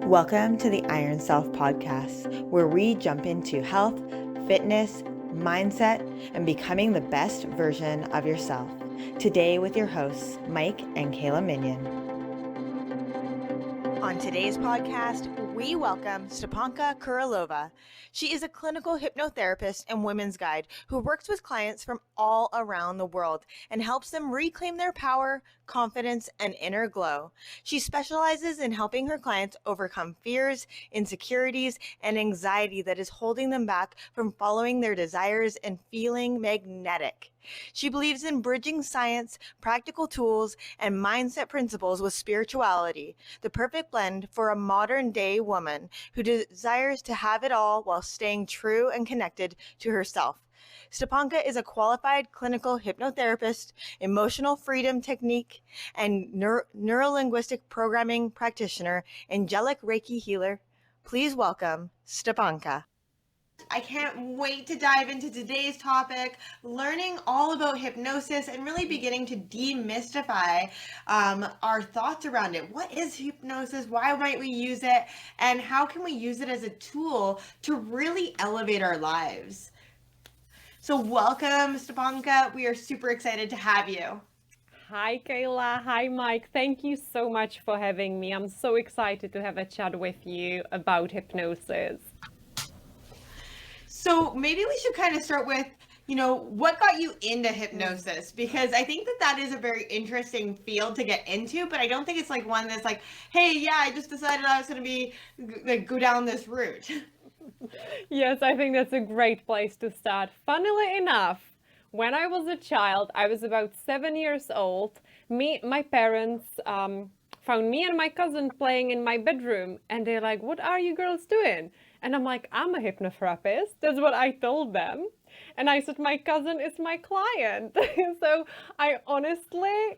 Welcome to the Iron Self podcast, where we jump into health, fitness, mindset, and becoming the best version of yourself. Today with your hosts, Mike and Kayla Minion. On today's podcast, we welcome Stepanka Kuralova. She is a clinical hypnotherapist and women's guide who works with clients from all around the world and helps them reclaim their power, confidence, and inner glow. She specializes in helping her clients overcome fears, insecurities, and anxiety that is holding them back from following their desires and feeling magnetic. She believes in bridging science, practical tools, and mindset principles with spirituality, the perfect blend for a modern-day woman who desires to have it all while staying true and connected to herself. Stepanka is a qualified clinical hypnotherapist, emotional freedom technique, and neurolinguistic programming practitioner, angelic Reiki healer. Please welcome Stepanka. I can't wait to dive into today's topic, learning all about hypnosis and really beginning to demystify our thoughts around it. What is hypnosis? Why might we use it? And how can we use it as a tool to really elevate our lives? So welcome, Stepanka. We are super excited to have you. Hi, Kayla. Hi, Mike. Thank you so much for having me. I'm so excited to have a chat with you about hypnosis. So maybe we should kind of start with, what got you into hypnosis? Because I think that is a very interesting field to get into, but I don't think it's like one that's like, hey, yeah, I just decided I was going to go down this route. Yes, I think that's a great place to start. Funnily enough, when I was a child, I was about 7 years old. My parents found me and my cousin playing in my bedroom, and they're like, "What are you girls doing?" And I'm like, "I'm a hypnotherapist." That's what I told them. And I said, "My cousin is my client." So I honestly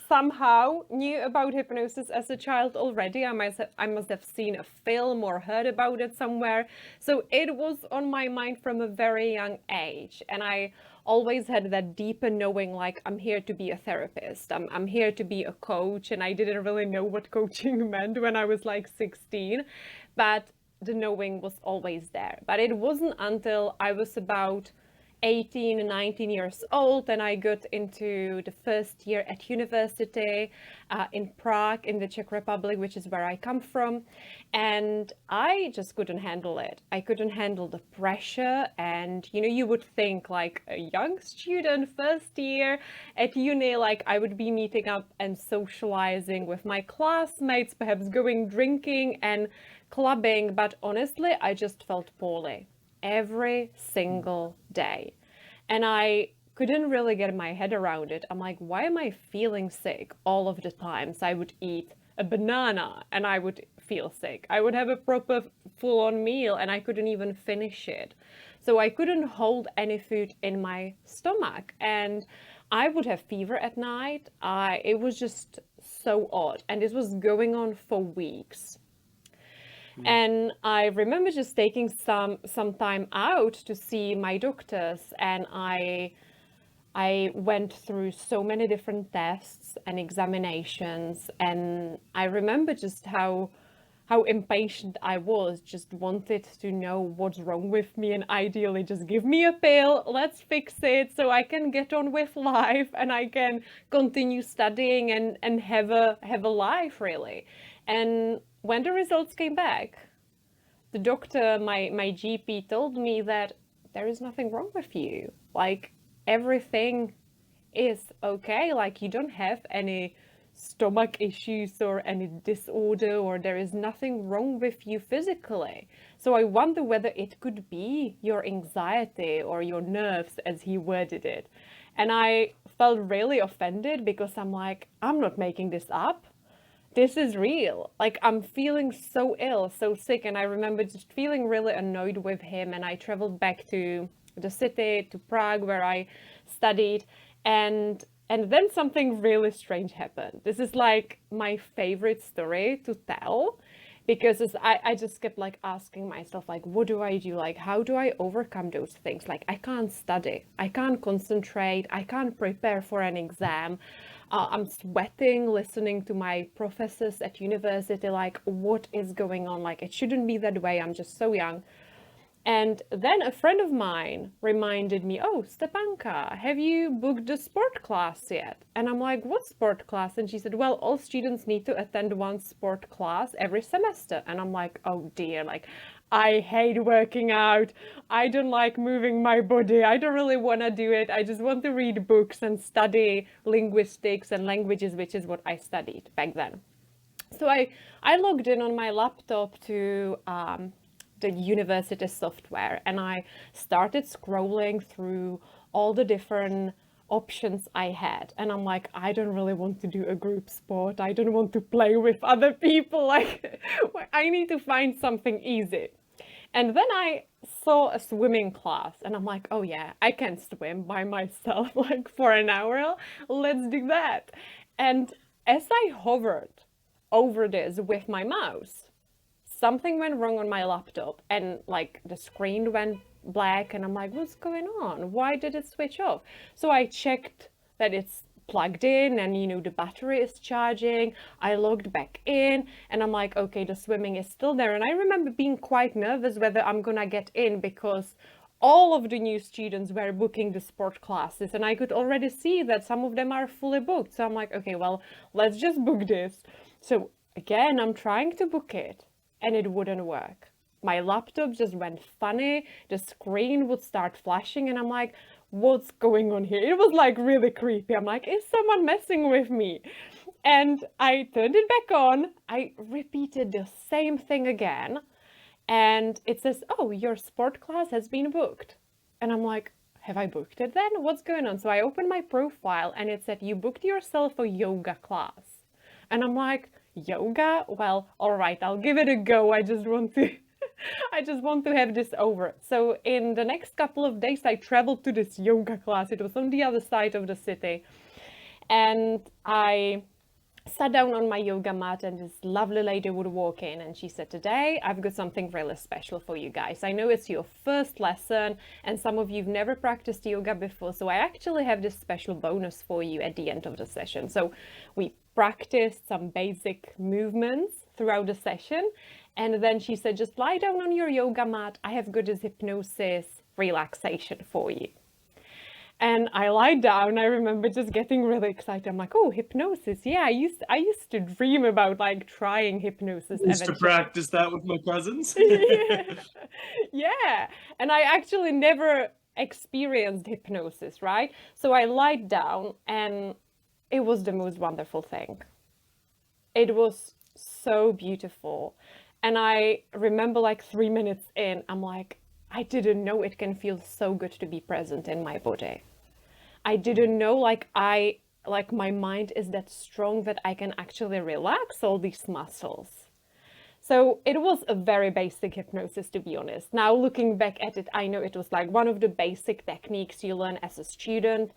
somehow knew about hypnosis as a child already. I must have seen a film or heard about it somewhere. So it was on my mind from a very young age. And I always had that deeper knowing, like, I'm here to be a therapist. I'm here to be a coach. And I didn't really know what coaching meant when I was like 16. But the knowing was always there. But it wasn't until I was about 18, 19 years old, and I got into the first year at university in Prague, in the Czech Republic, which is where I come from. And I just couldn't handle it. I couldn't handle the pressure. And, you would think like a young student, first year at uni, like I would be meeting up and socializing with my classmates, perhaps going drinking and clubbing. But honestly, I just felt poorly every single day. And I couldn't really get my head around it. I'm like, why am I feeling sick all of the time? So I would eat a banana and I would feel sick. I would have a proper full-on meal and I couldn't even finish it. So I couldn't hold any food in my stomach. And I would have fever at night. It was just so odd. And this was going on for weeks. And I remember just taking some time out to see my doctors, and I went through so many different tests and examinations, and I remember just how impatient I was, just wanted to know what's wrong with me, and ideally just give me a pill, let's fix it so I can get on with life and I can continue studying and have a life really. And when the results came back, the doctor, my GP, told me that there is nothing wrong with you. Like, everything is okay. Like, you don't have any stomach issues or any disorder, or there is nothing wrong with you physically. So I wonder whether it could be your anxiety or your nerves, as he worded it. And I felt really offended because I'm like, I'm not making this up. This is real. Like, I'm feeling so ill, so sick. And I remember just feeling really annoyed with him. And I traveled back to the city, to Prague, where I studied. And then something really strange happened. This is like my favorite story to tell, because I just kept like asking myself, like, what do I do? Like, how do I overcome those things? Like, I can't study, I can't concentrate, I can't prepare for an exam. I'm sweating, listening to my professors at university, like, what is going on? Like, it shouldn't be that way. I'm just so young. And then a friend of mine reminded me, oh, Stepanka, have you booked the sport class yet? And I'm like, what sport class? And she said, well, all students need to attend one sport class every semester. And I'm like, oh dear, like, I hate working out. I don't like moving my body. I don't really want to do it. I just want to read books and study linguistics and languages, which is what I studied back then. So I logged in on my laptop to the university software, and I started scrolling through all the different options I had. And I'm like, I don't really want to do a group sport. I don't want to play with other people. Like, I need to find something easy. And then I saw a swimming class, and I'm like, oh yeah, I can swim by myself like for an hour. Let's do that. And as I hovered over this with my mouse, something went wrong on my laptop, and like the screen went black, and I'm like, what's going on? Why did it switch off? So I checked that it's plugged in and the battery is charging. I logged back in and I'm like, okay, the swimming is still there. And I remember being quite nervous whether I'm gonna get in, because all of the new students were booking the sport classes, and I could already see that some of them are fully booked. So I'm like, okay, well, let's just book this. So again, I'm trying to book it, and it wouldn't work. My laptop just went funny. The screen would start flashing, and I'm like, what's going on here? It was like really creepy. I'm like, is someone messing with me? And I turned it back on. I repeated the same thing again. And it says, oh, your sport class has been booked. And I'm like, have I booked it then? What's going on? So I opened my profile, and it said, you booked yourself a yoga class. And I'm like, yoga? Well, all right, I'll give it a go. I just want to have this over. So in the next couple of days, I traveled to this yoga class. It was on the other side of the city. And I sat down on my yoga mat, and this lovely lady would walk in, and she said, today I've got something really special for you guys. I know it's your first lesson, and some of you've never practiced yoga before, so I actually have this special bonus for you at the end of the session. So we practiced some basic movements throughout the session, and then she said, just lie down on your yoga mat. I have got this hypnosis relaxation for you. And I lied down. I remember just getting really excited. I'm like, oh, hypnosis. Yeah, I used to dream about like trying hypnosis. I used to practice that with my cousins. Yeah. Yeah. And I actually never experienced hypnosis, right? So I lied down, and it was the most wonderful thing. It was so beautiful. And I remember like 3 minutes in, I'm like, I didn't know it can feel so good to be present in my body. I didn't know my mind is that strong that I can actually relax all these muscles. So it was a very basic hypnosis, to be honest. Now looking back at it, I know it was like one of the basic techniques you learn as a student.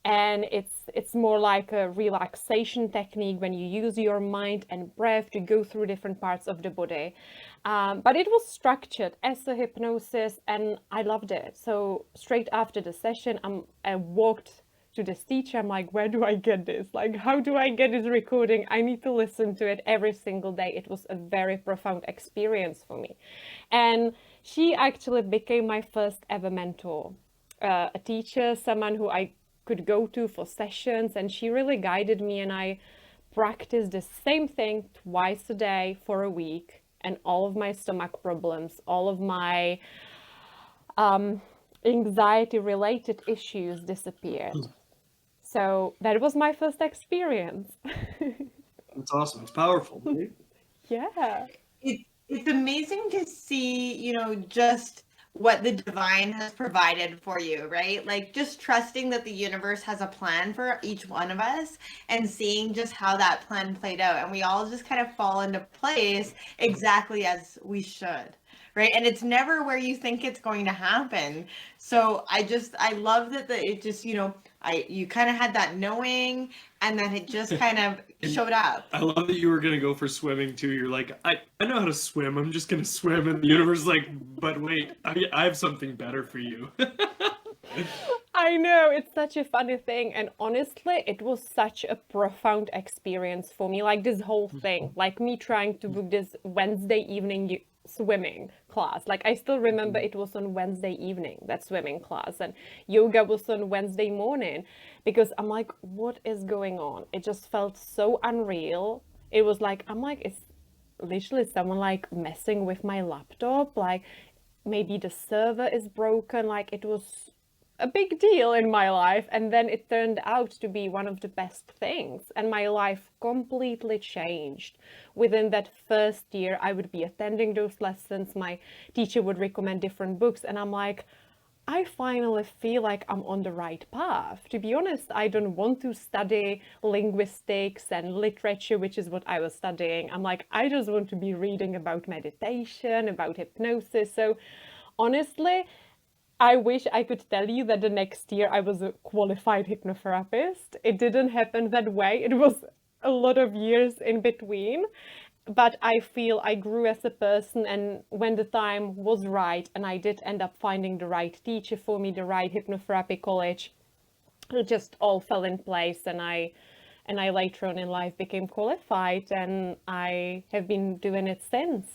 And it's more like a relaxation technique when you use your mind and breath to go through different parts of the body. But it was structured as a hypnosis, and I loved it. So straight after the session, I walked to this teacher. I'm like, where do I get this? Like, how do I get this recording? I need to listen to it every single day. It was a very profound experience for me. And she actually became my first ever mentor, a teacher, someone who I could go to for sessions, and she really guided me, and I practiced the same thing twice a day for a week, and all of my stomach problems, all of my anxiety related issues disappeared. So that was my first experience. That's awesome. It's powerful, right? Yeah. It's amazing to see, just what the divine has provided for you, right? Like just trusting that the universe has a plan for each one of us, and seeing just how that plan played out. And we all just kind of fall into place exactly as we should, right? And it's never where you think it's going to happen. So I love that it just, you kind of had that knowing, and then it just kind of showed up. I love that you were going to go for swimming too. You're like, I know how to swim. I'm just going to swim. And the universe is like, but wait, I have something better for you. I know, it's such a funny thing. And honestly, it was such a profound experience for me. Like this whole thing, like me trying to book this Wednesday evening swimming class. Like I still remember it was on Wednesday evening, that swimming class, and yoga was on Wednesday morning, because I'm like, what is going on? It just felt so unreal. It was like, I'm like, it's literally someone like messing with my laptop. Like maybe the server is broken. Like it was a big deal in my life, and then it turned out to be one of the best things, and my life completely changed. Within that first year, I would be attending those lessons, my teacher would recommend different books, and I'm like, I finally feel like I'm on the right path. To be honest, I don't want to study linguistics and literature, which is what I was studying. I'm like, I just want to be reading about meditation, about hypnosis. So honestly, I wish I could tell you that the next year I was a qualified hypnotherapist. It didn't happen that way. It was a lot of years in between. But I feel I grew as a person, and when the time was right and I did end up finding the right teacher for me, the right hypnotherapy college, it just all fell in place, and I later on in life became qualified, and I have been doing it since.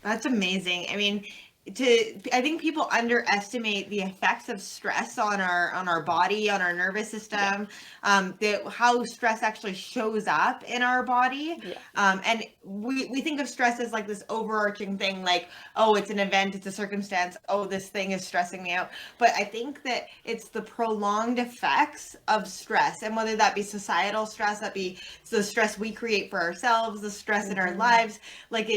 That's amazing. I mean, I think people underestimate the effects of stress on our body, on our nervous system, how stress actually shows up in our body. Yeah. And we think of stress as like this overarching thing, like, oh, it's an event, it's a circumstance, oh, this thing is stressing me out. But I think that it's the prolonged effects of stress, and whether that be societal stress, that be the stress we create for ourselves, the stress in our lives, like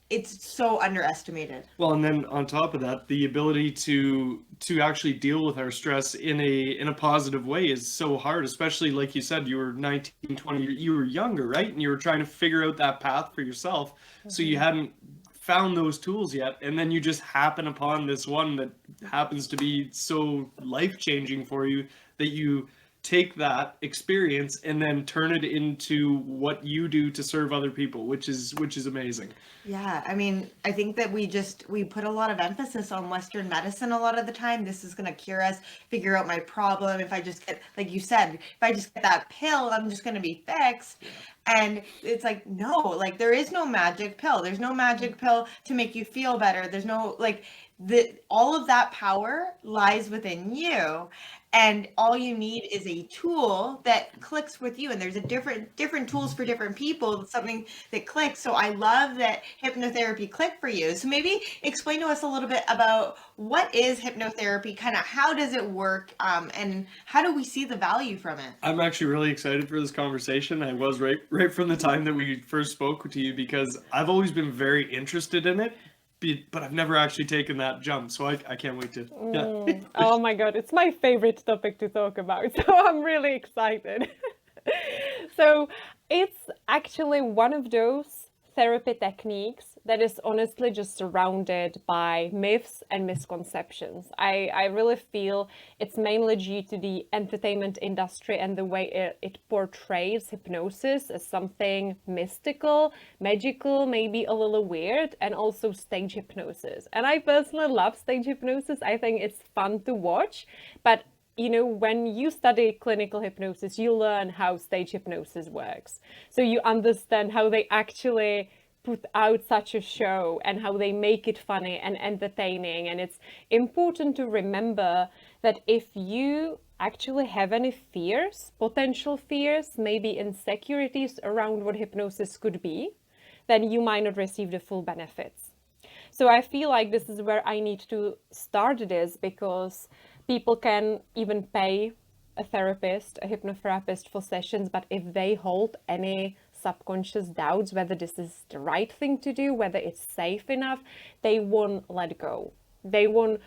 it's so underestimated. Well, and then on top of that, the ability to actually deal with our stress in a positive way is so hard, especially like you said, you were 19, 20, you were younger, right? And you were trying to figure out that path for yourself. So you hadn't found those tools yet, and then you just happen upon this one that happens to be so life-changing for you that you take that experience and then turn it into what you do to serve other people, which is amazing. Yeah, I mean, I think that we put a lot of emphasis on Western medicine a lot of the time. This is going to cure us, figure out my problem. If I just get, like you said, if I just get that pill, I'm just going to be fixed. And it's like, no, like there is no magic pill. There's no magic pill to make you feel better. There's no, like, all of that power lies within you, and all you need is a tool that clicks with you. And there's a different tools for different people, something that clicks. So I love that hypnotherapy clicked for you. So maybe explain to us a little bit about what is hypnotherapy, kind of how does it work, and how do we see the value from it? I'm actually really excited for this conversation. I was right from the time that we first spoke to you, because I've always been very interested in it, but I've never actually taken that jump. So I can't wait to. Yeah. Oh my God, it's my favorite topic to talk about. So I'm really excited. So it's actually one of those therapy techniques that is honestly just surrounded by myths and misconceptions. I really feel it's mainly due to the entertainment industry and the way it portrays hypnosis as something mystical, magical, maybe a little weird, and also stage hypnosis. And I personally love stage hypnosis. I think it's fun to watch, but you know, when you study clinical hypnosis, you learn how stage hypnosis works. So you understand how they actually put out such a show and how they make it funny and entertaining. And it's important to remember that if you actually have any fears, potential fears, maybe insecurities around what hypnosis could be, then you might not receive the full benefits. So I feel like this is where I need to start this, because people can even pay a therapist, a hypnotherapist for sessions, but if they hold any subconscious doubts whether this is the right thing to do, whether it's safe enough, they won't let go. They won't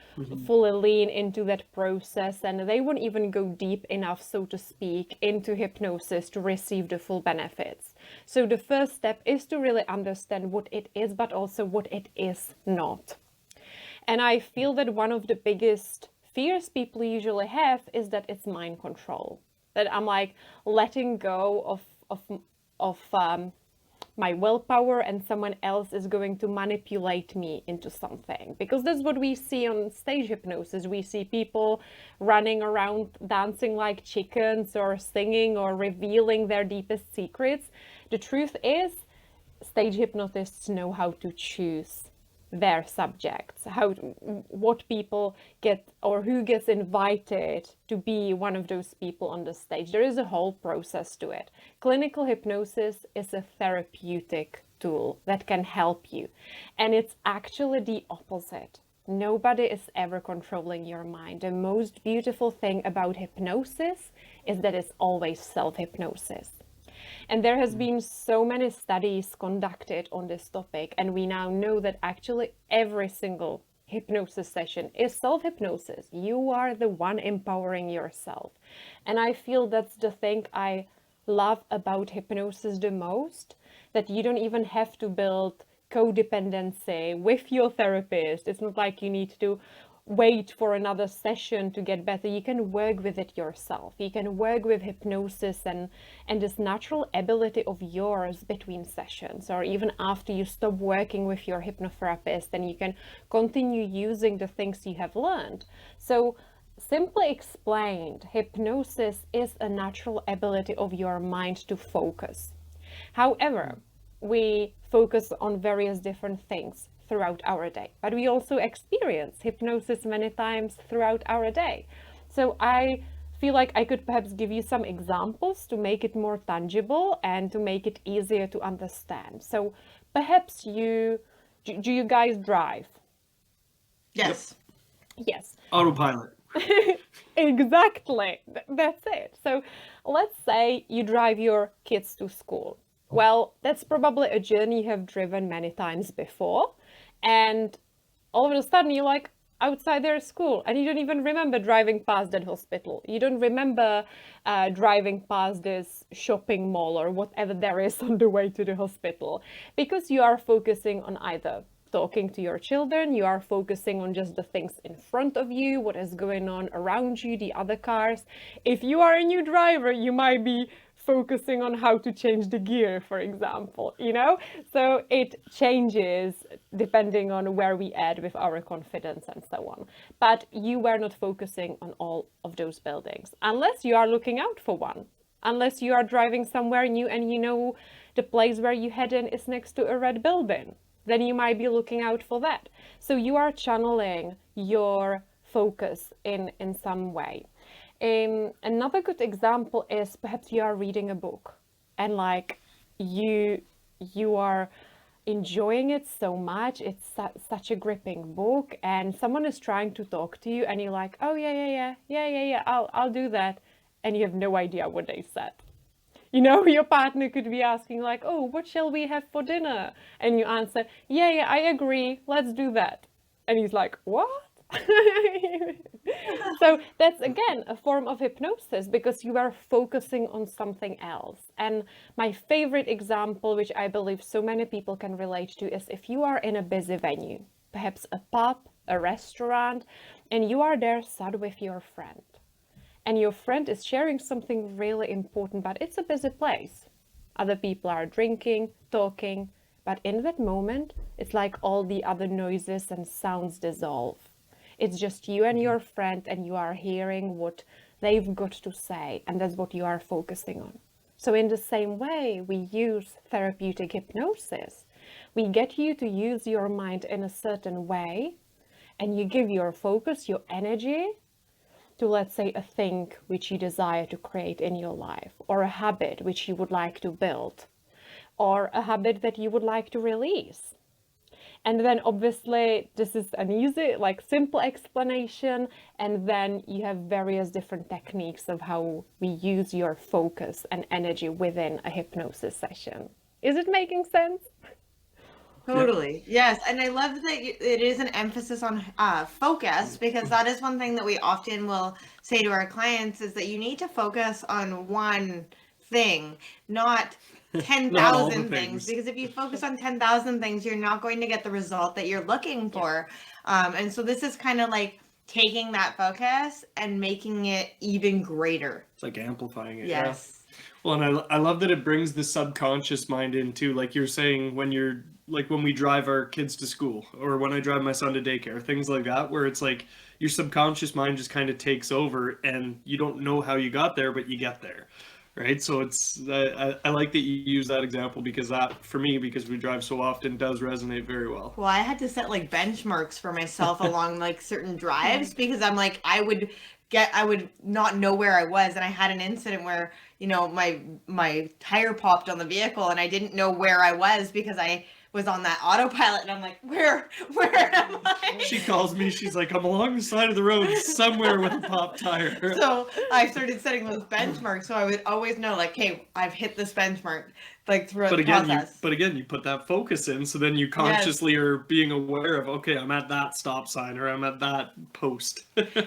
fully lean into that process, and they won't even go deep enough, so to speak, into hypnosis to receive the full benefits. So the first step is to really understand what it is, but also what it is not. And I feel that one of the biggest fears people usually have is that it's mind control. That I'm like letting go of my willpower and someone else is going to manipulate me into something. Because that's what we see on stage hypnosis. We see people running around dancing like chickens or singing or revealing their deepest secrets. The truth is, stage hypnotists know how to choose their subjects, what people get or who gets invited to be one of those people on the stage. There is a whole process to it. Clinical hypnosis is a therapeutic tool that can help you, and it's actually the opposite. Nobody is ever controlling your mind. The most beautiful thing about hypnosis is that it's always self-hypnosis. And there has been so many studies conducted on this topic, and we now know that actually every single hypnosis session is self-hypnosis. You are the one empowering yourself. And I feel that's the thing I love about hypnosis the most, that you don't even have to build codependency with your therapist. It's not like you need to wait for another session to get better. You can work with it yourself. You can work with hypnosis and this natural ability of yours between sessions, or even after you stop working with your hypnotherapist, and you can continue using the things you have learned. So simply explained, hypnosis is a natural ability of your mind to focus. However, we focus on various different things throughout our day, but we also experience hypnosis many times throughout our day. So I feel like I could perhaps give you some examples to make it more tangible and to make it easier to understand. So perhaps do you guys drive? Yes. Yes. Autopilot. Exactly. That's it. So let's say you drive your kids to school. Well, that's probably a journey you have driven many times before. And all of a sudden you're like outside their school and you don't even remember driving past that hospital. You don't remember driving past this shopping mall or whatever there is on the way to the hospital, because you are focusing on either talking to your children, you are focusing on just the things in front of you, what is going on around you, the other cars. If you are a new driver, you might be focusing on how to change the gear, for example, so it changes depending on where we add with our confidence and so on. But you were not focusing on all of those buildings unless you are looking out for one, unless you are driving somewhere new and you know the place where you head in is next to a red building, then you might be looking out for that. So you are channeling your focus in some way. Another good example is perhaps you are reading a book and you are enjoying it so much. It's such a gripping book, and someone is trying to talk to you and you're like, oh yeah, I'll do that. And you have no idea what they said. Your partner could be asking like, oh, what shall we have for dinner? And you answer, yeah, I agree. Let's do that. And he's like, what? So that's again a form of hypnosis, because you are focusing on something else. And my favorite example, which I believe so many people can relate to, is if you are in a busy venue, perhaps a pub, a restaurant, and you are there sat with your friend. And your friend is sharing something really important, but it's a busy place. Other people are drinking, talking, but in that moment, it's like all the other noises and sounds dissolve. It's just you and your friend, and you are hearing what they've got to say, and that's what you are focusing on. So in the same way, we use therapeutic hypnosis. We get you to use your mind in a certain way, and you give your focus, your energy, to, let's say, a thing which you desire to create in your life, or a habit which you would like to build, or a habit that you would like to release. And then obviously this is an easy, simple explanation, and then you have various different techniques of how we use your focus and energy within a hypnosis session. Is it making sense? Totally. Yes. And I love that it is an emphasis on focus, because that is one thing that we often will say to our clients, is that you need to focus on one thing, not 10,000 things. Because if you focus on 10,000 things, you're not going to get the result that you're looking for. And so this is kind of like taking that focus and making it even greater It's like amplifying it. Yes. Yeah. Well, and I love that it brings the subconscious mind in too. Like you're saying, when you're like when we drive our kids to school, or when I drive my son to daycare, things like that, where it's like your subconscious mind just kind of takes over, and you don't know how you got there, but you get there, right? So it's I like that you use that example, because that for me, because we drive so often, does resonate very well. Well, I had to set like benchmarks for myself along like certain drives, because I'm like, I would not know where I was, and I had an incident where, you know, my tire popped on the vehicle and I didn't know where I was because I was on that autopilot, and I'm like, where am I? She calls me, she's like, I'm along the side of the road somewhere with a pop tire. So I started setting those benchmarks, so I would always know, like, hey, I've hit this benchmark, like, throughout the process. But again, you put that focus in, so then you consciously are being aware of, okay, I'm at that stop sign, or I'm at that post.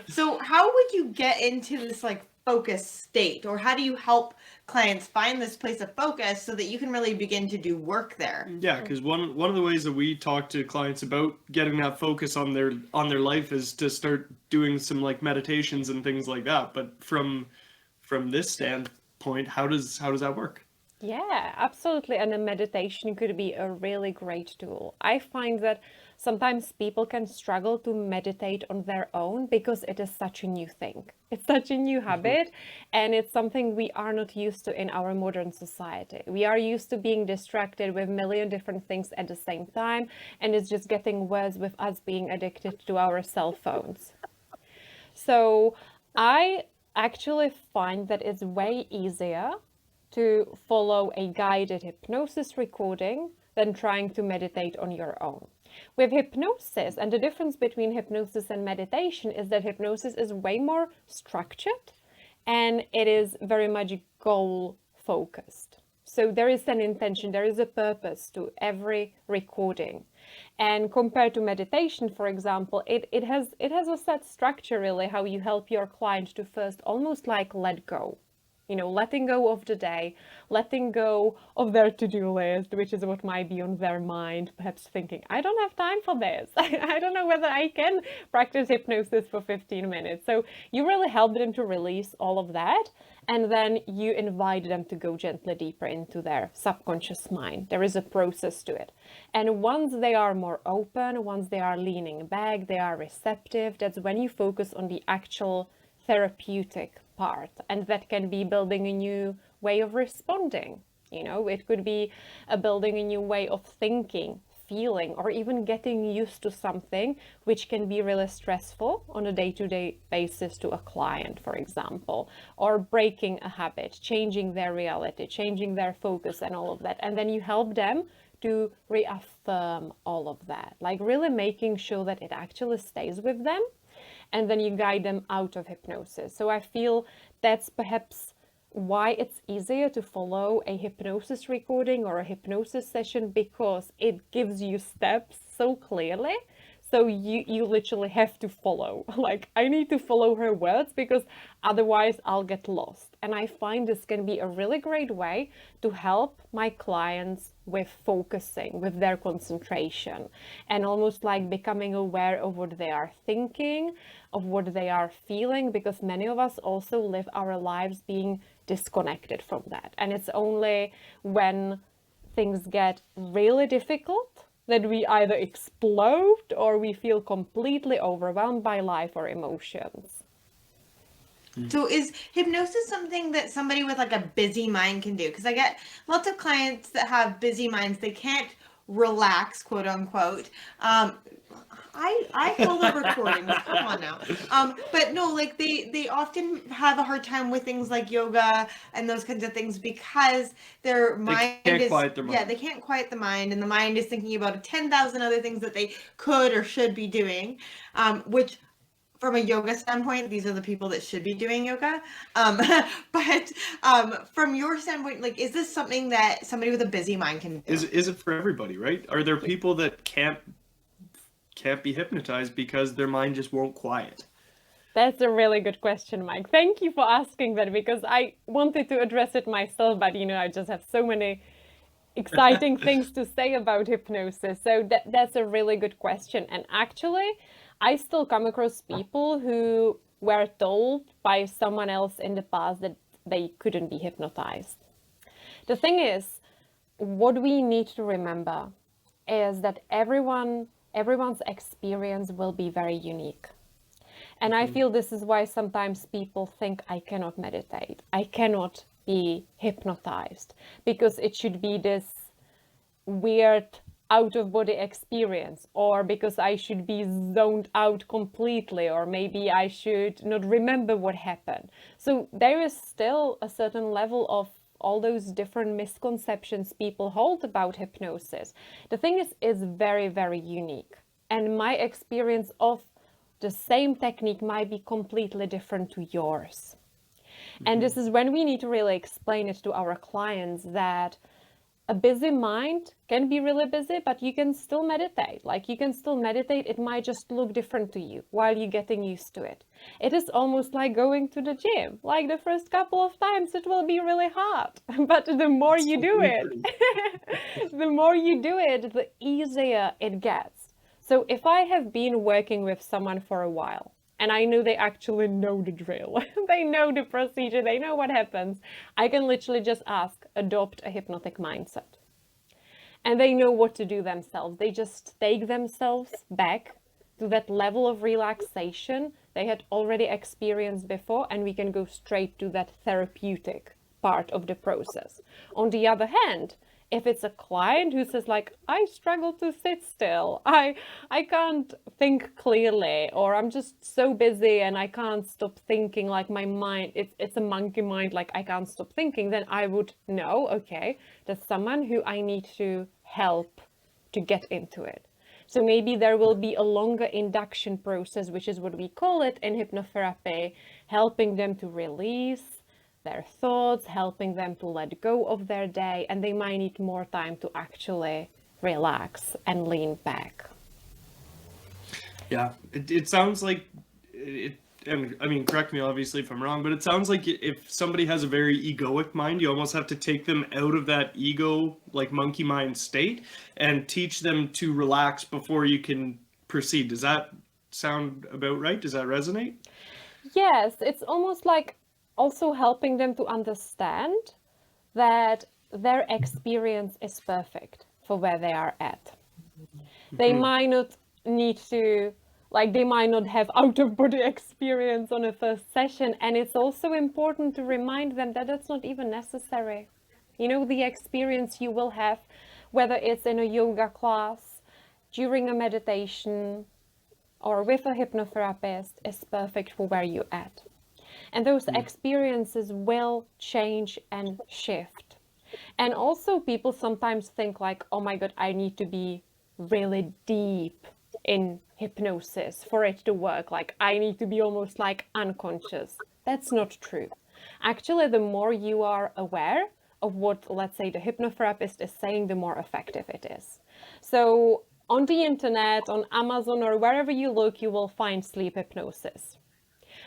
So how would you get into this like focus state, or how do you help clients find this place of focus so that you can really begin to do work there? Yeah, because one of the ways that we talk to clients about getting that focus on their life is to start doing some like meditations and things like that. But from this standpoint, how does that work? Yeah, absolutely. And a meditation could be a really great tool. I find that sometimes people can struggle to meditate on their own because it is such a new thing. It's such a new habit, and it's something we are not used to in our modern society. We are used to being distracted with a million different things at the same time, and it's just getting worse with us being addicted to our cell phones. So I actually find that it's way easier to follow a guided hypnosis recording than trying to meditate on your own. With hypnosis, and the difference between hypnosis and meditation is that hypnosis is way more structured and it is very much goal focused. So there is an intention, there is a purpose to every recording. And compared to meditation, for example, it has a set structure, really, how you help your client to first almost like let go. You know, letting go of the day, letting go of their to-do list, which is what might be on their mind, perhaps thinking, I don't have time for this. I don't know whether I can practice hypnosis for 15 minutes. So you really help them to release all of that. And then you invite them to go gently deeper into their subconscious mind. There is a process to it. And once they are more open, once they are leaning back, they are receptive, that's when you focus on the actual therapeutic part, and that can be building a new way of responding. You know, it could be building a new way of thinking, feeling, or even getting used to something which can be really stressful on a day-to-day basis to a client, for example, or breaking a habit, changing their reality, changing their focus and all of that. And then you help them to reaffirm all of that, like really making sure that it actually stays with them. And then you guide them out of hypnosis. So I feel that's perhaps why it's easier to follow a hypnosis recording or a hypnosis session, because it gives you steps so clearly. So you literally have to follow. Like, I need to follow her words because otherwise I'll get lost. And I find this can be a really great way to help my clients with focusing, with their concentration, and almost like becoming aware of what they are thinking, of what they are feeling, because many of us also live our lives being disconnected from that. And it's only when things get really difficult that we either explode or we feel completely overwhelmed by life or emotions. So is hypnosis something that somebody with like a busy mind can do? Because I get lots of clients that have busy minds. They can't relax, quote unquote. I pull the recordings. Come on now. But no, like they often have a hard time with things like yoga and those kinds of things because their mind is quiet their mind. Yeah, they can't quiet the mind, and the mind is thinking about 10,000 other things that they could or should be doing, which from a yoga standpoint, these are the people that should be doing yoga. But from your standpoint, like, is this something that somebody with a busy mind can do? Is it for everybody, right? Are there people that can't be hypnotized because their mind just won't quiet? That's a really good question, Mike. Thank you for asking that, because I wanted to address it myself, but you know, I just have so many exciting things to say about hypnosis. So that's a really good question. And actually, I still come across people who were told by someone else in the past that they couldn't be hypnotized. The thing is, what we need to remember is that everyone's experience will be very unique. And I feel this is why sometimes people think I cannot meditate, I cannot be hypnotized, because it should be this weird out-of-body experience, or because I should be zoned out completely, or maybe I should not remember what happened. So there is still a certain level of all those different misconceptions people hold about hypnosis. The thing is, it's very, very unique. And my experience of the same technique might be completely different to yours. And this is when we need to really explain it to our clients that a busy mind can be really busy, but you can still meditate. Like, you can still meditate. It might just look different to you while you're getting used to it. It is almost like going to the gym. Like, the first couple of times it will be really hard, but the more you do it, the more you do it, the easier it gets. So if I have been working with someone for a while, and I know they actually know the drill, they know the procedure, they know what happens, I can literally just ask, adopt a hypnotic mindset. And they know what to do themselves. They just take themselves back to that level of relaxation they had already experienced before, and we can go straight to that therapeutic part of the process. On the other hand, if it's a client who says like, I struggle to sit still, I can't think clearly, or I'm just so busy and I can't stop thinking, like my mind, it's a monkey mind, like I can't stop thinking, then I would know, okay, there's someone who I need to help to get into it. So maybe there will be a longer induction process, which is what we call it in hypnotherapy, helping them to release their thoughts, helping them to let go of their day, and they might need more time to actually relax and lean back. Yeah, it sounds like it, and I mean, correct me obviously if I'm wrong, but it sounds like if somebody has a very egoic mind, you almost have to take them out of that ego, like monkey mind state, and teach them to relax before you can proceed. Does that sound about right? Does that resonate? Yes, it's almost like also helping them to understand that their experience is perfect for where they are at. They might not need to, like, they might not have out-of-body experience on a first session, and it's also important to remind them that that's not even necessary. You know, the experience you will have, whether it's in a yoga class, during a meditation, or with a hypnotherapist, is perfect for where you're at. And those experiences will change and shift. And also people sometimes think like, oh my God, I need to be really deep in hypnosis for it to work. Like I need to be almost like unconscious. That's not true. Actually, the more you are aware of what, let's say, the hypnotherapist is saying, the more effective it is. So on the internet, on Amazon, or wherever you look, you will find sleep hypnosis.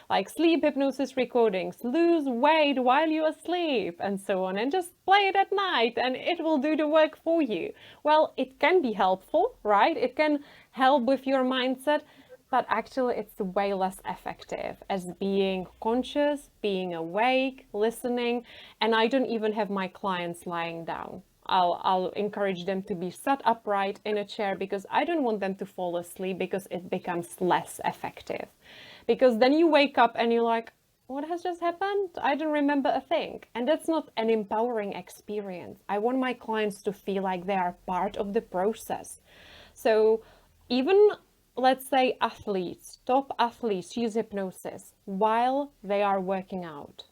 Like sleep hypnosis recordings, lose weight while you're asleep, and so on, and just play it at night and it will do the work for you. Well, it can be helpful, right? It can help with your mindset, but actually it's way less effective as being conscious, being awake, listening. And I don't even have my clients lying down. I'll encourage them to be sat upright in a chair, because I don't want them to fall asleep, because it becomes less effective. Because then you wake up and you're like, what has just happened? I don't remember a thing. And that's not an empowering experience. I want my clients to feel like they are part of the process. So even, let's say, athletes, top athletes use hypnosis while they are working out.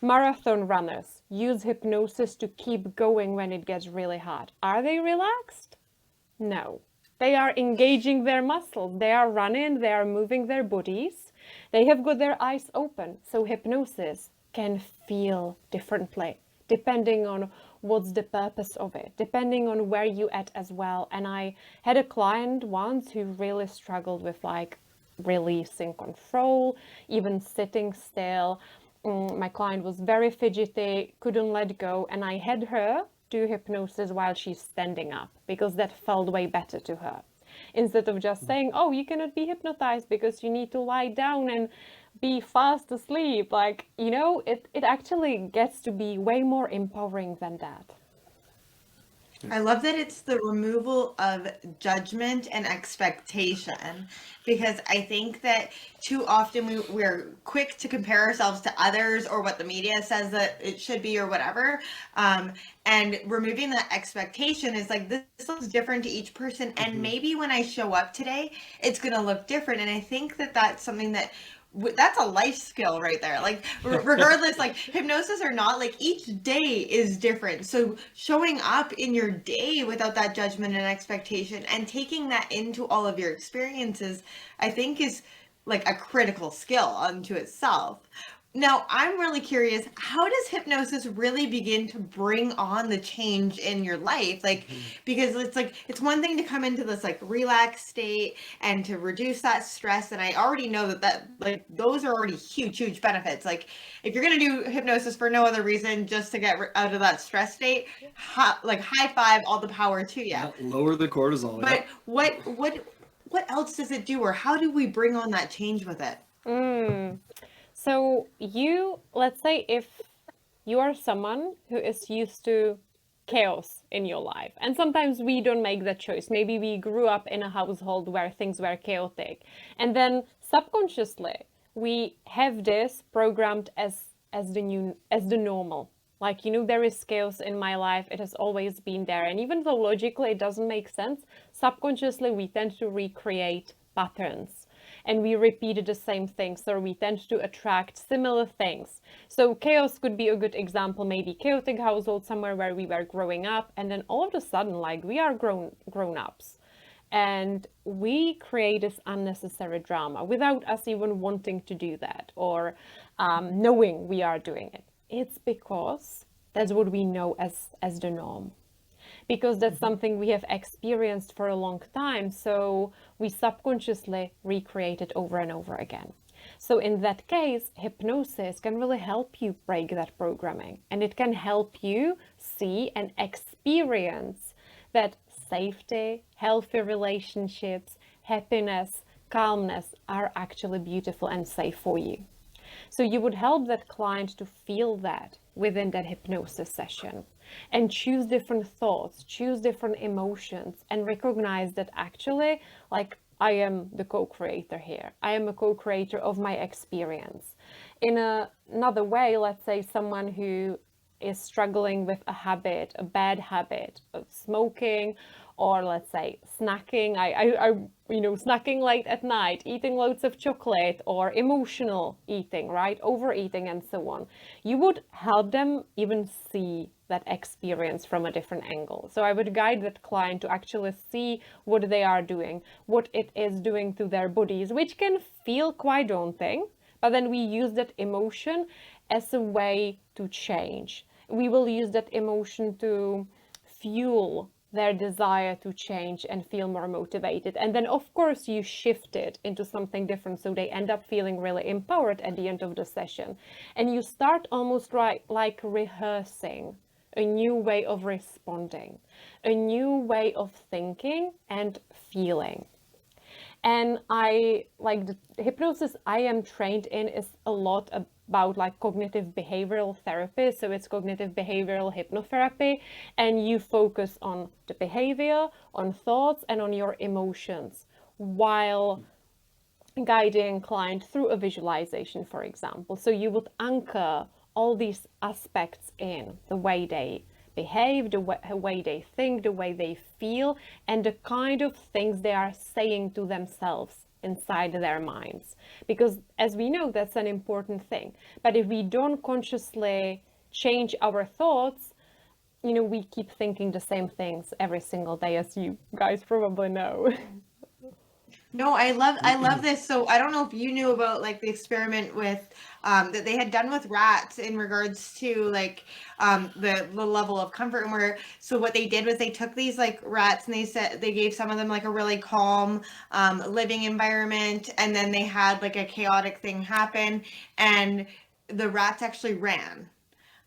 Marathon runners use hypnosis to keep going when it gets really hard. Are they relaxed? No. They are engaging their muscles. They are running, they are moving their bodies. They have got their eyes open. So hypnosis can feel differently, depending on what's the purpose of it, depending on where you at as well. And I had a client once who really struggled with like releasing control, even sitting still. My client was very fidgety, couldn't let go, and I had her do hypnosis while she's standing up, because that felt way better to her. Instead of just saying, oh, you cannot be hypnotized because you need to lie down and be fast asleep. Like, it actually gets to be way more empowering than that. I love that it's the removal of judgment and expectation, because I think that too often we're quick to compare ourselves to others or what the media says that it should be or whatever. And removing that expectation is like, this looks different to each person. And maybe when I show up today, it's going to look different. And I think that that's something that that's a life skill right there. Like regardless, like hypnosis or not, like each day is different. So showing up in your day without that judgment and expectation and taking that into all of your experiences, I think is like a critical skill unto itself. Now, I'm really curious, how does hypnosis really begin to bring on the change in your life? Like, because it's like, it's one thing to come into this like relaxed state and to reduce that stress. And I already know that like, those are already huge, huge benefits. Like, if you're going to do hypnosis for no other reason, just to get out of that stress state, like high five, all the power to you. Yeah, lower the cortisol. But what else does it do? Or how do we bring on that change with it? So let's say if you are someone who is used to chaos in your life, and sometimes we don't make that choice. Maybe we grew up in a household where things were chaotic, and then subconsciously we have this programmed as the normal. Like, there is chaos in my life. It has always been there. And even though logically it doesn't make sense, subconsciously we tend to recreate patterns. And we repeat the same things, so we tend to attract similar things. So chaos could be a good example, maybe chaotic household somewhere where we were growing up, and then all of a sudden, like, we are grown-ups. And we create this unnecessary drama without us even wanting to do that or knowing we are doing it. It's because that's what we know as the norm. Because that's something we have experienced for a long time, so we subconsciously recreate it over and over again. So in that case, hypnosis can really help you break that programming, and it can help you see and experience that safety, healthy relationships, happiness, calmness are actually beautiful and safe for you. So you would help that client to feel that within that hypnosis session and choose different thoughts, choose different emotions, and recognize that actually, like, I am the co-creator here. I am a co-creator of my experience. In another way, let's say someone who is struggling with a habit, a bad habit of smoking, or let's say snacking, snacking late at night, eating loads of chocolate, or emotional eating, right? Overeating and so on. You would help them even see that experience from a different angle. So I would guide that client to actually see what they are doing, what it is doing to their bodies, which can feel quite daunting, but then we use that emotion as a way to change. We will use that emotion to fuel their desire to change and feel more motivated. And then of course you shift it into something different, so they end up feeling really empowered at the end of the session. And you start almost like rehearsing a new way of responding, a new way of thinking and feeling. And I like the hypnosis I am trained in is a lot about like cognitive behavioral therapy. So it's cognitive behavioral hypnotherapy, and you focus on the behavior, on thoughts, and on your emotions while guiding client through a visualization, for example. So you would anchor all these aspects in the way they behave, the way they think, the way they feel, and the kind of things they are saying to themselves inside their minds. Because as we know, that's an important thing. But if we don't consciously change our thoughts, we keep thinking the same things every single day, as you guys probably know. No, I love this. So I don't know if you knew about like the experiment with that they had done with rats in regards to like the level of comfort, and where, so what they did was they took these like rats and they gave some of them like a really calm living environment, and then they had like a chaotic thing happen, and the rats actually ran.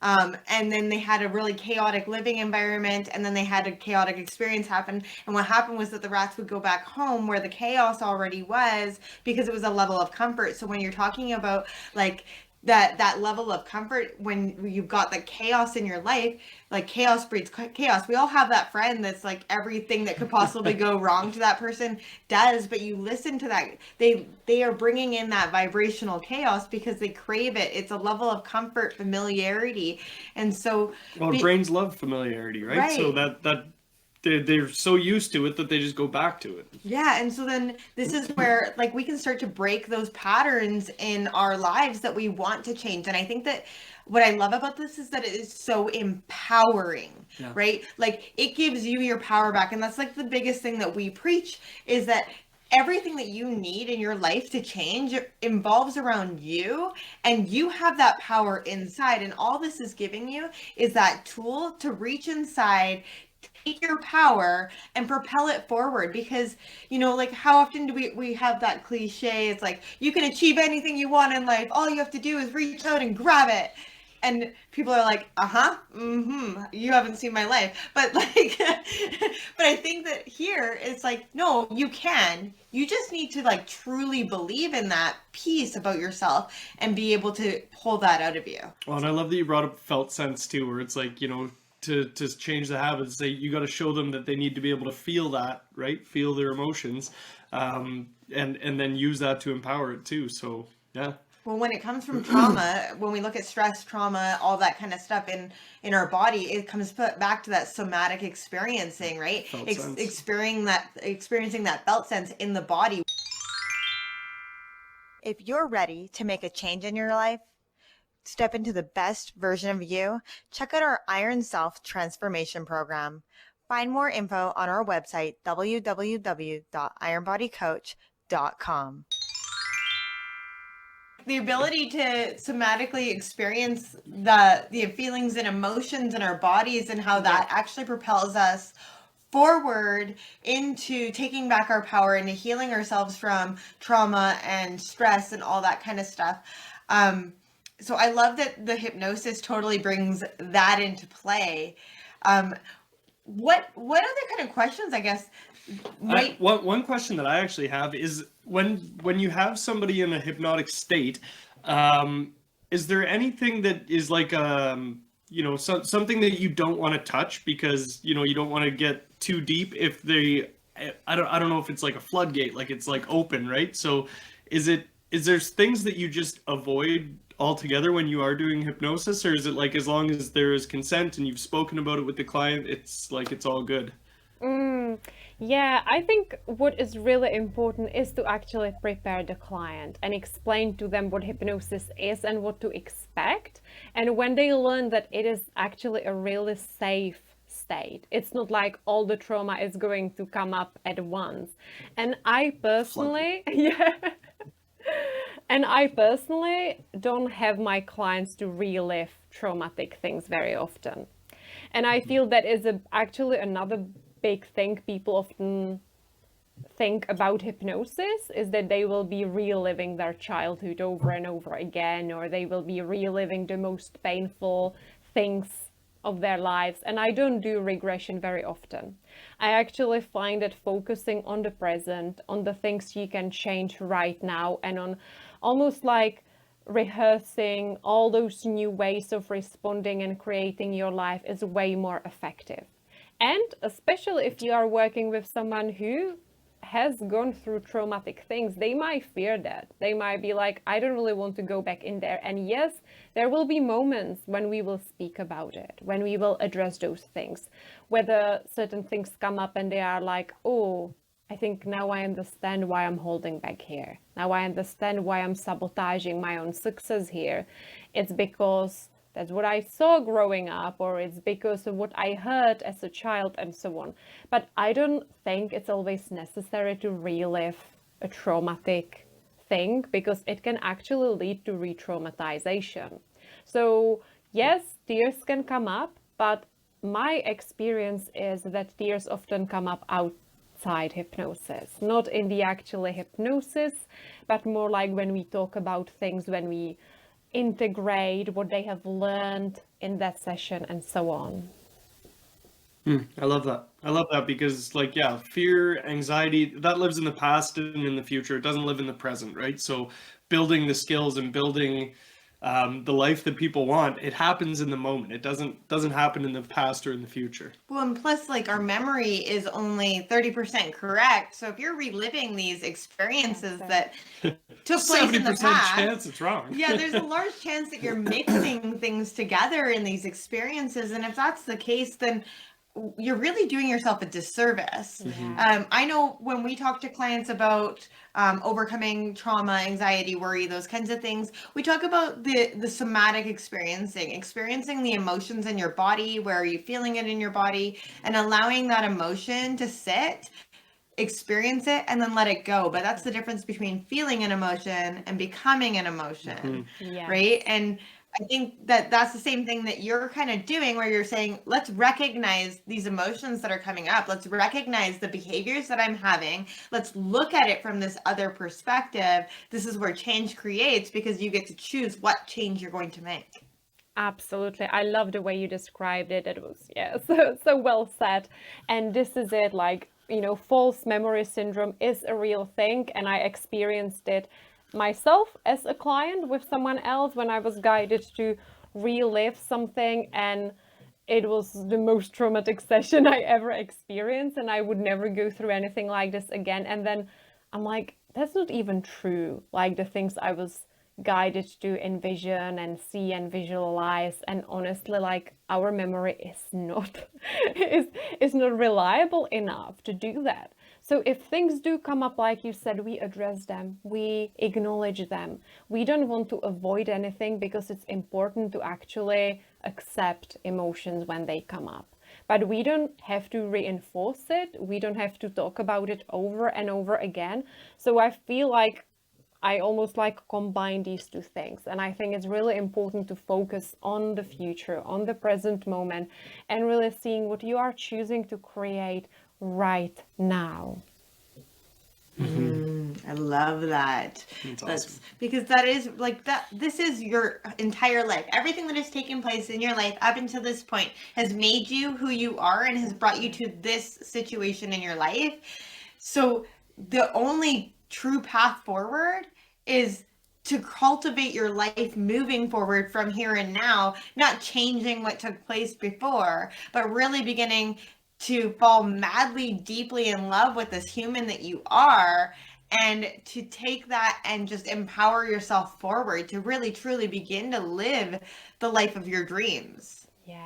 And then they had a really chaotic living environment, and then they had a chaotic experience happen. And what happened was that the rats would go back home where the chaos already was, because it was a level of comfort. So when you're talking about like that level of comfort, when you've got the chaos in your life, like chaos breeds chaos. We all have that friend that's like everything that could possibly go wrong to that person does, but you listen to that, they are bringing in that vibrational chaos because they crave it. It's a level of comfort, familiarity. And so Well, brains love familiarity, right? Right. So that they're so used to it that they just go back to it. Yeah, and so then this is where like we can start to break those patterns in our lives that we want to change. And I think that what I love about this is that it is so empowering, Yeah. right? Like it gives you your power back. And that's like the biggest thing that we preach, is that everything that you need in your life to change involves around you, and you have that power inside. And all this is giving you is that tool to reach inside, take your power and propel it forward. Because like how often do we have that cliche, it's like you can achieve anything you want in life, all you have to do is reach out and grab it. And people are like, you haven't seen my life. But like but I think that here it's like, no, you just need to like truly believe in that piece about yourself and be able to pull that out of you. Well, and I love that you brought up felt sense too, where it's like, to change the habits, say you got to show them that they need to be able to feel that, right? Feel their emotions, and then use that to empower it too. So yeah. Well, when it comes from trauma, when we look at stress, trauma, all that kind of stuff in our body, it comes back to that somatic experiencing, right? Experiencing that felt sense in the body. If you're ready to make a change in your life, step into the best version of you, check out our Iron Self Transformation Program. Find more info on our website, www.ironbodycoach.com. The ability to somatically experience the feelings and emotions in our bodies, and how that actually propels us forward into taking back our power, into healing ourselves from trauma and stress and all that kind of stuff. So I love that the hypnosis totally brings that into play. What other kind of questions, I guess? One question that I actually have is when you have somebody in a hypnotic state, is there anything that is like something that you don't want to touch because you don't want to get too deep? If they, I don't know if it's like a floodgate, like it's like open, right? So is there things that you just avoid altogether when you are doing hypnosis, or is it like as long as there is consent and you've spoken about it with the client, it's like it's all good? Yeah, I think what is really important is to actually prepare the client and explain to them what hypnosis is and what to expect. And when they learn that it is actually a really safe state, it's not like all the trauma is going to come up at once. And I personally, and I personally don't have my clients to relive traumatic things very often. And I feel that is actually another big thing people often think about hypnosis, is that they will be reliving their childhood over and over again, or they will be reliving the most painful things of their lives. And I don't do regression very often. I actually find that focusing on the present, on the things you can change right now, and on almost like rehearsing all those new ways of responding and creating your life is way more effective. And especially if you are working with someone who has gone through traumatic things, they might fear that. They might be like, I don't really want to go back in there. And yes, there will be moments when we will speak about it, when we will address those things, whether certain things come up and they are like, oh, I think now I understand why I'm holding back here. Now I understand why I'm sabotaging my own success here. It's because that's what I saw growing up, or it's because of what I heard as a child, and so on. But I don't think it's always necessary to relive a traumatic thing, because it can actually lead to re-traumatization. So yes, tears can come up, but my experience is that tears often come up outside hypnosis, not in the actual hypnosis, but more like when we talk about things, when we integrate what they have learned in that session and so on. I love that. I love that because, like, yeah, fear, anxiety, that lives in the past and in the future. It doesn't live in the present, right? So building the skills and building the life that people want, it happens in the moment. It doesn't happen in the past or in the future. Well, and plus, like, our memory is only 30% correct. So if you're reliving these experiences that took place in the 70% past, chance it's wrong. yeah, there's a large chance that you're mixing things together in these experiences. And if that's the case, then you're really doing yourself a disservice. I know when we talk to clients about overcoming trauma, anxiety, worry, those kinds of things, we talk about the somatic experiencing the emotions in your body. Where are you feeling it in your body? And allowing that emotion to sit, experience it, and then let it go. But that's the difference between feeling an emotion and becoming an emotion, right? And I think that that's the same thing that you're kind of doing, where you're saying, let's recognize these emotions that are coming up. Let's recognize the behaviors that I'm having. Let's look at it from this other perspective. This is where change creates, because you get to choose what change you're going to make. Absolutely. I love the way you described it. It was, so well said. And this is it, like, false memory syndrome is a real thing. And I experienced it myself as a client with someone else when I was guided to relive something, and it was the most traumatic session I ever experienced, and I would never go through anything like this again. And then I'm like, that's not even true. Like, the things I was guided to envision and see and visualize, and honestly, like, our memory is not is not reliable enough to do that. So if things do come up, like you said, we address them, we acknowledge them. We don't want to avoid anything, because it's important to actually accept emotions when they come up. But we don't have to reinforce it. We don't have to talk about it over and over again. So I feel like I almost like combine these two things. And I think it's really important to focus on the future, on the present moment, and really seeing what you are choosing to create right now. I love that. That's awesome. Because that is like that. This is your entire life. Everything that has taken place in your life up until this point has made you who you are and has brought you to this situation in your life. So the only true path forward is to cultivate your life moving forward from here and now, not changing what took place before, but really beginning to fall madly, deeply in love with this human that you are, and to take that and just empower yourself forward to really, truly begin to live the life of your dreams. Yes.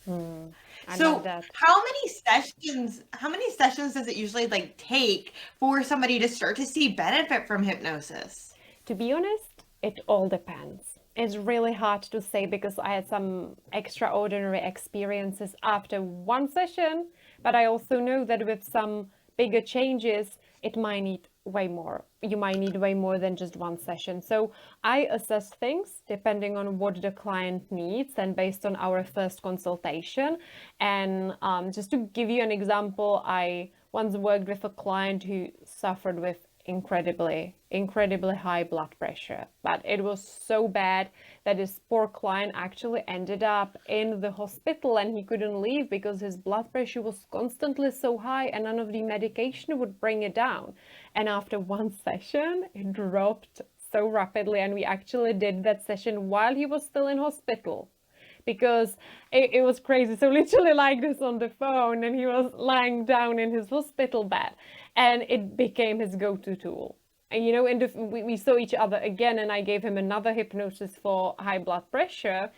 So how many sessions does it usually like take for somebody to start to see benefit from hypnosis? To be honest, it all depends. It's really hard to say, because I had some extraordinary experiences after one session, but I also know that with some bigger changes, it might need way more. You might need way more than just one session. So I assess things depending on what the client needs and based on our first consultation. And just to give you an example, I once worked with a client who suffered with incredibly high blood pressure, but it was so bad that this poor client actually ended up in the hospital, and he couldn't leave because his blood pressure was constantly so high and none of the medication would bring it down. And after one session, it dropped so rapidly, and we actually did that session while he was still in hospital, because it was crazy. So literally like this on the phone, and he was lying down in his hospital bed, and it became his go-to tool. And we saw each other again, and I gave him another hypnosis for high blood pressure.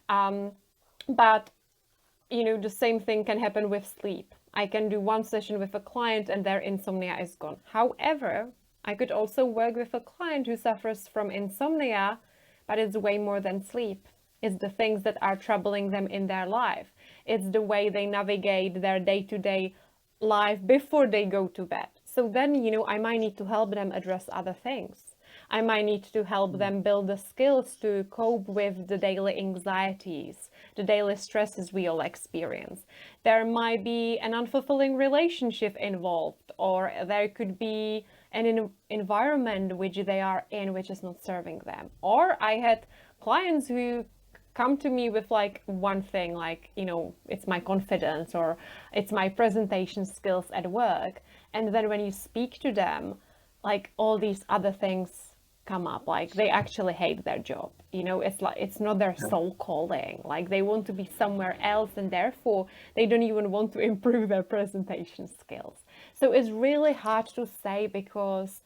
But the same thing can happen with sleep. I can do one session with a client and their insomnia is gone. However, I could also work with a client who suffers from insomnia, but it's way more than sleep. It's the things that are troubling them in their life. It's the way they navigate their day-to-day life before they go to bed. So then, I might need to help them address other things. I might need to help them build the skills to cope with the daily anxieties, the daily stresses we all experience. There might be an unfulfilling relationship involved, or there could be and in an environment which they are in, which is not serving them. Or I had clients who come to me with like one thing, like, you know, it's my confidence or it's my presentation skills at work. And then when you speak to them, like all these other things come up, like they actually hate their job. You know, it's like, it's not their soul calling, like they want to be somewhere else, and therefore they don't even want to improve their presentation skills. So it's really hard to say, because,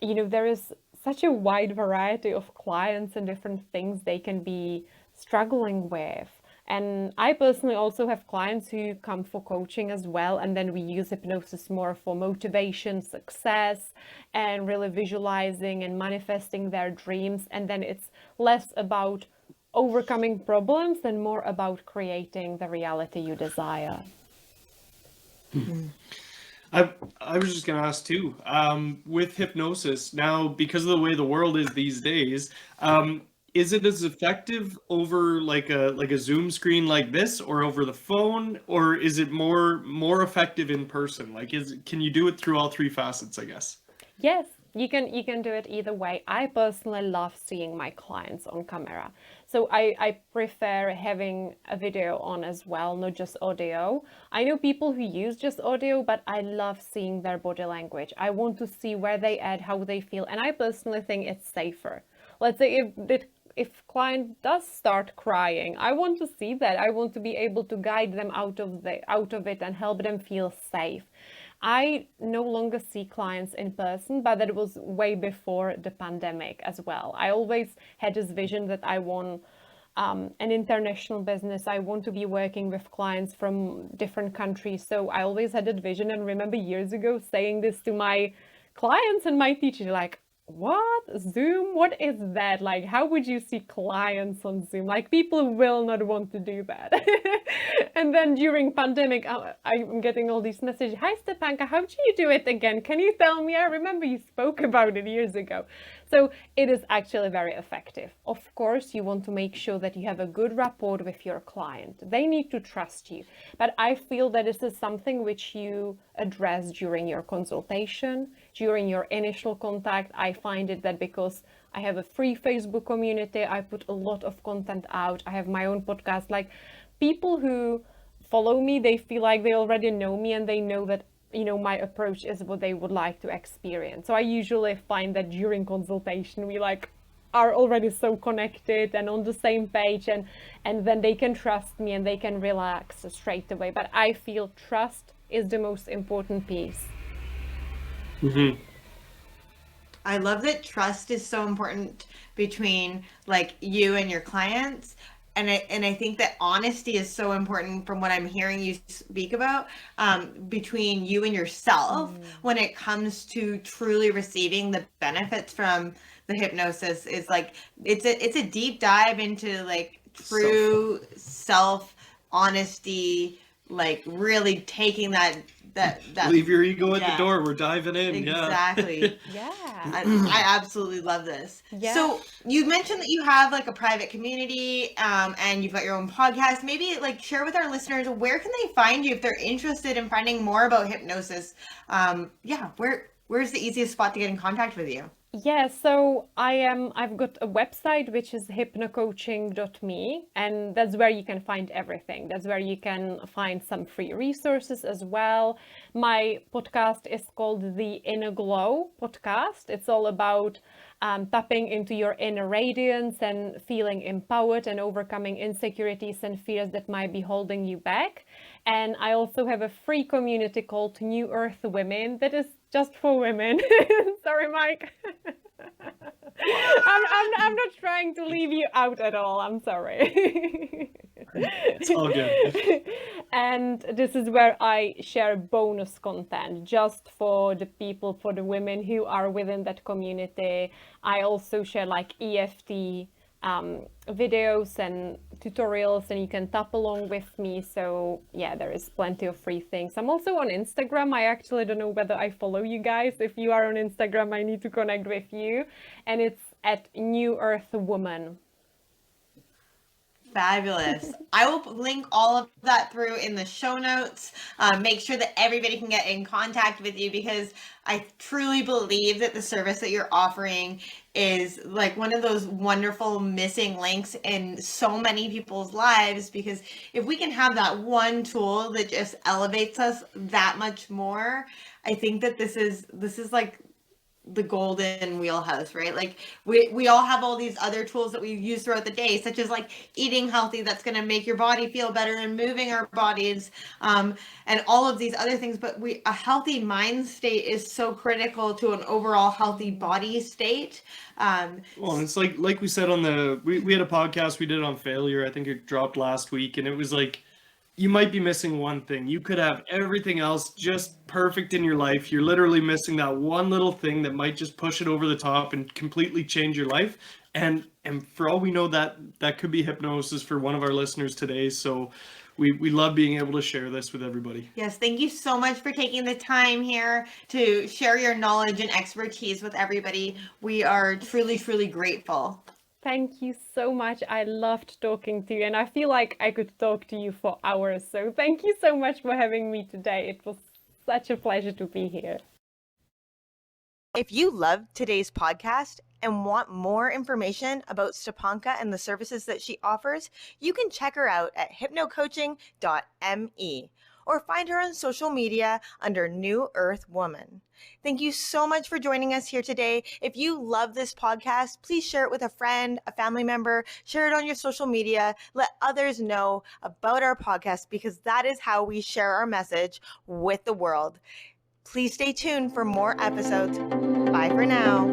you know, there is such a wide variety of clients and different things they can be struggling with. And I personally also have clients who come for coaching as well, and then we use hypnosis more for motivation, success, and really visualizing and manifesting their dreams. And then it's less about overcoming problems and more about creating the reality you desire. I was just going to ask too, with hypnosis now, because of the way the world is these days, is it as effective over like a Zoom screen like this, or over the phone, or is it more effective in person? Like, can you do it through all three facets, I guess? Yes, you can do it either way. I personally love seeing my clients on camera. So I prefer having a video on as well, not just audio. I know people who use just audio, but I love seeing their body language. I want to see where they at, how they feel, and I personally think it's safer. Let's say if client does start crying, I want to see that. I want to be able to guide them out of it and help them feel safe. I no longer see clients in person, but that was way before the pandemic as well. I always had this vision that I want an international business. I want to be working with clients from different countries. So I always had that vision, and remember years ago saying this to my clients and my teacher, like, what? Zoom? What is that? Like, how would you see clients on Zoom? Like, people will not want to do that. And then during pandemic, I'm getting all these messages. Hi, Stepanka, how do you do it again? Can you tell me? I remember you spoke about it years ago. So it is actually very effective. Of course, you want to make sure that you have a good rapport with your client. They need to trust you. But I feel that this is something which you address during your consultation, during your initial contact. I find it that because I have a free Facebook community, I put a lot of content out. I have my own podcast. Like, people who follow me, they feel like they already know me, and they know that, you know, my approach is what they would like to experience. So I usually find that during consultation, we like are already so connected and on the same page, and then they can trust me and they can relax straight away. But I feel trust is the most important piece. Mm-hmm. I love that trust is so important between like you and your clients. And I think that honesty is so important from what I'm hearing you speak about, between you and yourself when it comes to truly receiving the benefits from the hypnosis. Is like it's a deep dive into like true self honesty, like really taking that leave your ego at the door. We're diving in. Exactly. Yeah. I absolutely love this. Yeah. So you mentioned that you have like a private community, and you've got your own podcast. Maybe like share with our listeners, where can they find you if they're interested in finding more about hypnosis? Where's the easiest spot to get in contact with you? Yeah, so I've got a website which is hypnocoaching.me, and that's where you can find everything. That's where you can find some free resources as well. My podcast is called the Inner Glow podcast. It's all about tapping into your inner radiance and feeling empowered and overcoming insecurities and fears that might be holding you back. And I also have a free community called New Earth Women that is just for women. Sorry, Mike. I'm not trying to leave you out at all. I'm sorry. It's all good. And this is where I share bonus content just for the people, for the women who are within that community. I also share like EFT videos and tutorials, and you can tap along with me. So yeah, there is plenty of free things. I'm also on Instagram. I actually don't know whether I follow you guys. If you are on Instagram, I need to connect with you, and it's at New Earth Woman. Fabulous. I will link all of that through in the show notes. Make sure that everybody can get in contact with you, because I truly believe that the service that you're offering is like one of those wonderful missing links in so many people's lives, because if we can have that one tool that just elevates us that much more, I think that this is like the golden wheelhouse, right? Like we all have all these other tools that we use throughout the day, such as like eating healthy, that's going to make your body feel better, and moving our bodies, and all of these other things. But a healthy mind state is so critical to an overall healthy body state. Well, it's like we said on we had a podcast we did on failure. I think it dropped last week, and it was like, you might be missing one thing. You could have everything else just perfect in your life. You're literally missing that one little thing that might just push it over the top and completely change your life. And for all we know, that could be hypnosis for one of our listeners today. So we love being able to share this with everybody. Yes, thank you so much for taking the time here to share your knowledge and expertise with everybody. We are truly, truly grateful. Thank you so much. I loved talking to you, and I feel like I could talk to you for hours. So thank you so much for having me today. It was such a pleasure to be here. If you loved today's podcast and want more information about Stepanka and the services that she offers, you can check her out at hypnocoaching.me or find her on social media under New Earth Woman. Thank you so much for joining us here today. If you love this podcast, please share it with a friend, a family member, share it on your social media, let others know about our podcast, because that is how we share our message with the world. Please stay tuned for more episodes. Bye for now.